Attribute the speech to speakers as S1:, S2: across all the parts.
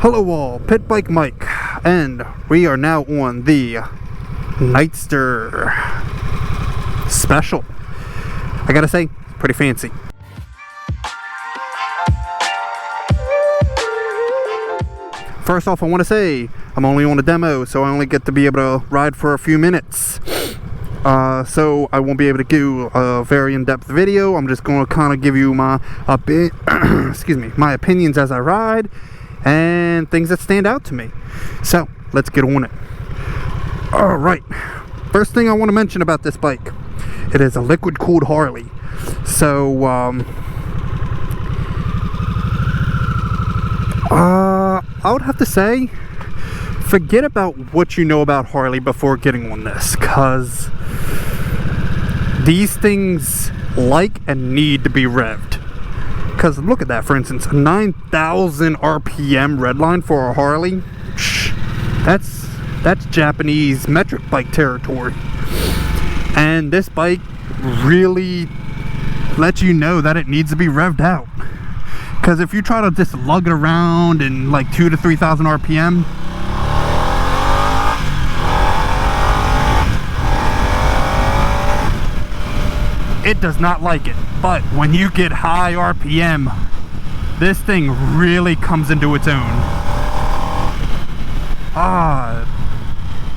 S1: Hello all, Pit Bike Mike, and we are now on the Nightster Special. I gotta say, pretty fancy. First off, I want to say I'm only on a demo, so I only get to be able to ride for a few minutes. So I won't be able to do a very in-depth video. I'm just going to kind of give you my my opinions as I ride and things that stand out to me. So let's get on it. All right, first thing I want to mention about this bike, it is a liquid cooled Harley. So I would have to say, forget about what you know about Harley before getting on this, because these things like and need to be revved. Because look at that, for instance, a 9,000 RPM redline for a Harley. That's Japanese metric bike territory. And this bike really lets you know that it needs to be revved out. Because if you try to just lug it around in like 2,000 to 3,000 RPM, it does not like it. But when you get high RPM, this thing really comes into its own.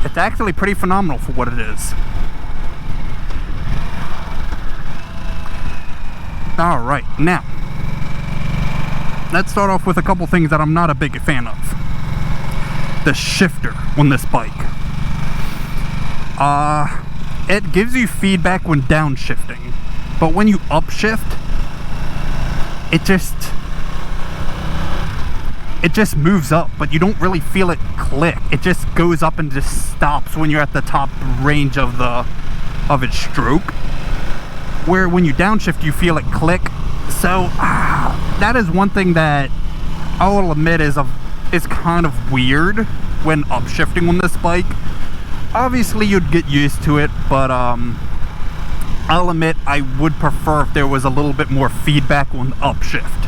S1: It's actually pretty phenomenal for what it is. Alright, now let's start off with a couple things that I'm not a big fan of. The shifter on this bike. It gives you feedback when downshifting, but when you upshift, it just moves up, but you don't really feel it click. It just goes up and just stops when you're at the top range of its stroke. Where when you downshift, you feel it click. So that is one thing that I will admit is kind of weird when upshifting on this bike. Obviously you'd get used to it, but I'll admit I would prefer if there was a little bit more feedback on upshift.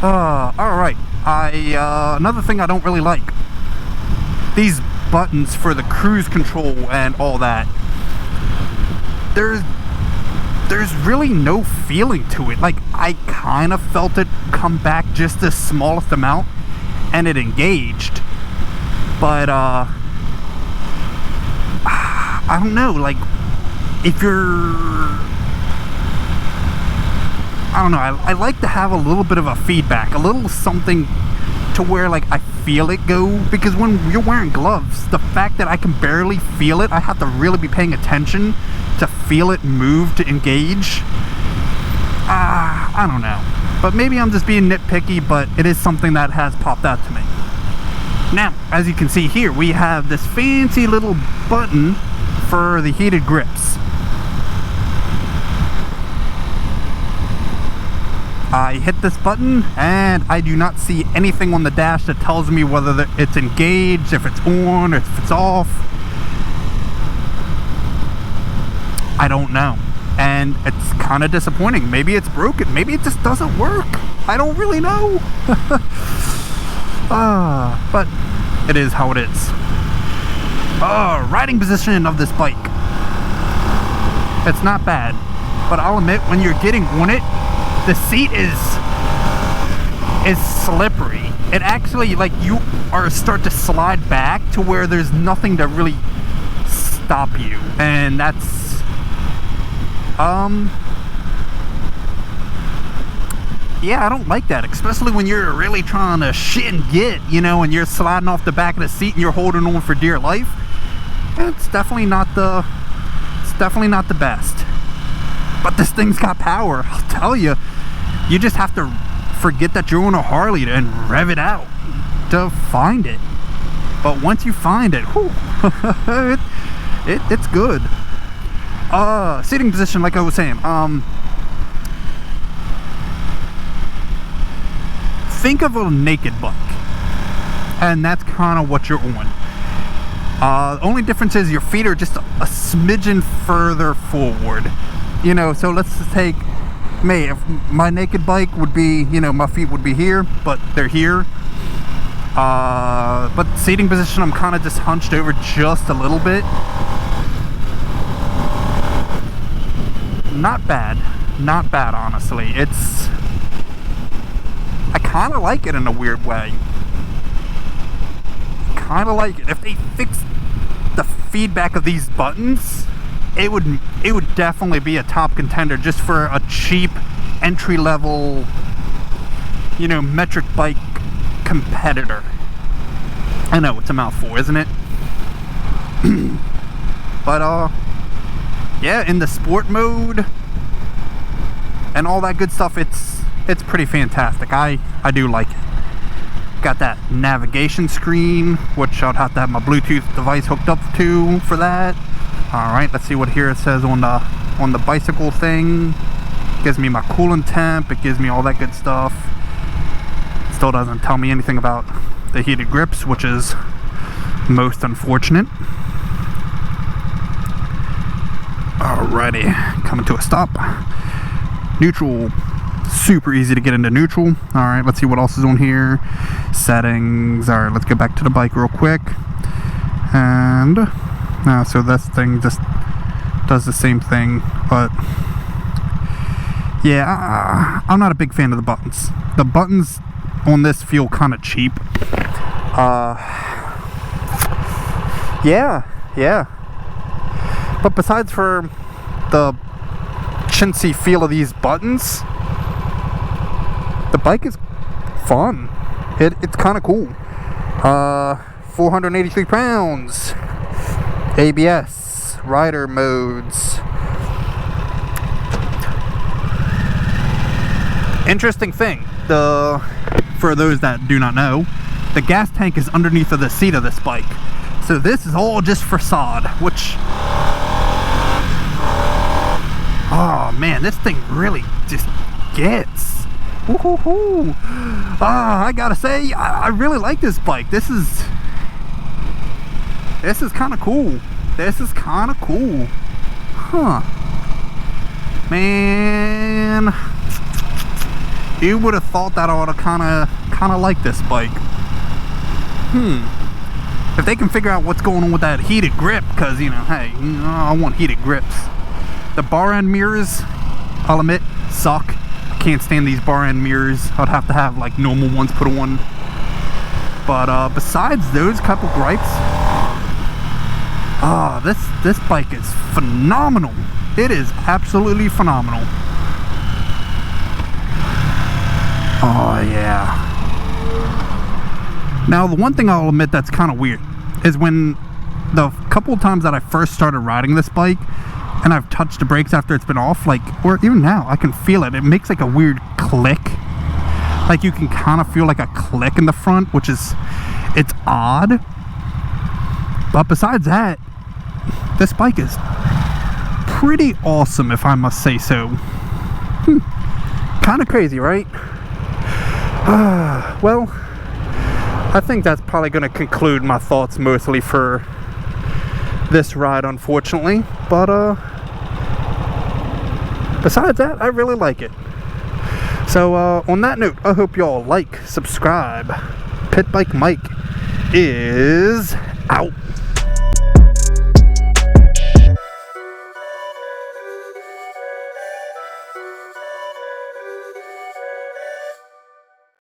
S1: Alright, another thing I don't really like, these buttons for the cruise control and all that. There's really no feeling to it. Like, I kind of felt it come back just the smallest amount and it engaged, but I don't know, like, if you're, I don't know, I like to have a little bit of a feedback, a little something to where like I feel it go, because when you're wearing gloves, the fact that I can barely feel it, I have to really be paying attention to feel it move to engage. I don't know, but maybe I'm just being nitpicky, but it is something that has popped out to me. Now, as you can see here, we have this fancy little button for the heated grips. I hit this button and I do not see anything on the dash that tells me whether it's engaged, if it's on, or if it's off. I don't know, and it's kind of disappointing. Maybe it's broken, maybe it just doesn't work. I don't really know. But it is how it is. Riding position of this bike, it's not bad, but I'll admit, when you're getting on it, the seat is slippery. It actually, like, you start to slide back to where there's nothing to really stop you, and that's yeah, I don't like that, especially when you're really trying to shit and get, and you're sliding off the back of the seat and you're holding on for dear life. It's definitely not the best. But this thing's got power, I'll tell you. You just have to forget that you're on a Harley and rev it out to find it. But once you find it, whew, it's good. Seating position, like I was saying, think of a naked bike, and that's kind of what you're on. The only difference is your feet are just a smidgen further forward. So let's just take me. If my naked bike would be, my feet would be here, but they're here. But seating position, I'm kind of just hunched over just a little bit. Not bad. Not bad, honestly. I kind of like it in a weird way. Kind of like it. If they fixed the feedback of these buttons, it would definitely be a top contender just for a cheap entry-level, you know, metric bike competitor. I know it's a mouthful, isn't it? But yeah, in the sport mode and all that good stuff, it's pretty fantastic. I do like it. Got that navigation screen, which I'd have to have my Bluetooth device hooked up to for that. All right, let's see what here it says on the bicycle thing. Gives me my coolant temp. It gives me all that good stuff. Still doesn't tell me anything about the heated grips, which is most unfortunate. Alrighty, coming to a stop. Neutral, super easy to get into neutral. Alright, let's see what else is on here. Settings. Alright, let's get back to the bike real quick. And so this thing just does the same thing, but yeah, I'm not a big fan of the buttons. The buttons on this feel kind of cheap. Yeah. But besides for the chintzy feel of these buttons, the bike is fun. It's kind of cool. 483 pounds. ABS, rider modes. Interesting thing, for those that do not know, the gas tank is underneath of the seat of this bike. So this is all just facade, which, oh man, this thing really just gets. Woo-hoo-hoo. I gotta say, I really like this bike. This is kind of cool. This is kind of cool. Huh. Man, you would have thought that I ought to kind of like this bike. If they can figure out what's going on with that heated grip, because, you know, hey, I want heated grips. The bar end mirrors, I'll admit, suck. I can't stand these bar end mirrors. I'd have to have like normal ones put on. But besides those couple gripes, this bike is phenomenal. It is absolutely phenomenal. Oh yeah. Now the one thing I'll admit that's kind of weird is when the couple of times that I first started riding this bike and I've touched the brakes after it's been off, like, or even now I can feel it. It makes like a weird click. Like you can kind of feel like a click in the front, which is, it's odd. But besides that, this bike is pretty awesome, if I must say so. Kind of crazy, right? Well, I think that's probably going to conclude my thoughts mostly for this ride, unfortunately. But besides that, I really like it. So on that note, I hope y'all like, subscribe. Pit Bike Mike is out.